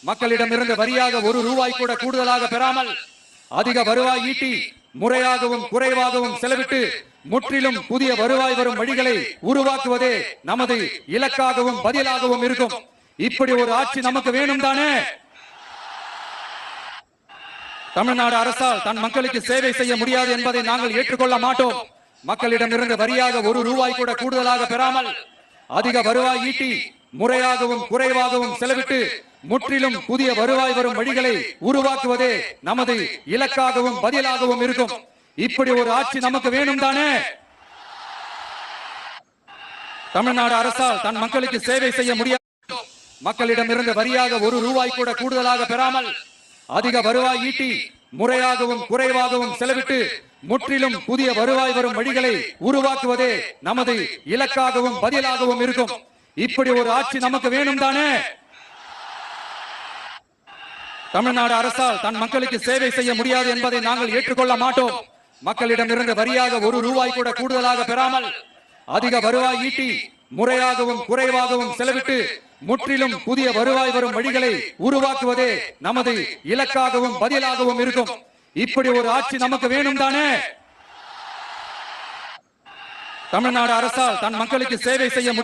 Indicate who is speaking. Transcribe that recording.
Speaker 1: மக்களிடமிருந்து வரியாக ஒரு ரூபாய் கூட கூடுதலாக பெறாமல் அதிக வருவாய் ஈட்டி முறையாகவும் குறைவாகவும் செலவிட்டு முற்றிலும் புதிய வருவாய் வரும் வழிகளை உருவாக்குவதே நமது இலக்காகவும் பதிலாகவும் இருக்கும். இப்படி ஒரு ஆட்சி நமக்கு வேணும் தானே? தமிழ்நாடு அரசால் தன் மக்களுக்கு சேவை செய்ய முடியாது என்பதை நாங்கள் ஏற்றுக்கொள்ள மாட்டோம். மக்களிடமிருந்து வரியாக ஒரு ரூபாய் கூட கூடுதலாக பெறாமல் அதிக வருவாய் ஈட்டி முறையாகவும் குறைவாகவும் செலவிட்டு முற்றிலும் புதிய வருவாய் வரும் வழிகளை உருவாக்குவதே நமது இலக்காகவும் பதிலாகவும் இருக்கும். இப்படி ஒரு ஆட்சி நமக்கு வேணும் தானே? தமிழ்நாடு அரசால் தன் மக்களுக்கு சேவை செய்ய முடியாது. மக்களிடமிருந்து வரியாக ஒரு ரூபாய் கூட கூடுதலாக பெறாமல் அதிக வருவாய் ஈட்டி முறையாகவும் குறைவாகவும் செலவிட்டு முற்றிலும் புதிய வருவாய் வரும் வழிகளை உருவாக்குவதே நமது இலக்காகவும் பதிலாகவும் இருக்கும். இப்படி ஒரு ஆட்சி நமக்கு வேணும் தானே? தமிழ்நாடு அரசால் தன் மக்களுக்கு சேவை செய்ய முடியாது என்பதை நாங்கள் ஏற்றுக்கொள்ள மாட்டோம். மக்களிடமிருந்து வரியாக ஒரு ரூபாய் கூட கூடுதலாக பெறாமல் அதிக வருவாய் ஈட்டி முறையாகவும் குறைவாகவும் செலவிட்டு முற்றிலும் புதிய வருவாய் வரும் வழிகளை உருவாக்குவதே நமது இலக்காகவும் பதிலாகவும் இருக்கும். இப்படி ஒரு ஆட்சி நமக்கு வேணும் தானே? தமிழ்நாடு அரசால் தன் மக்களுக்கு சேவை செய்ய முடியாது.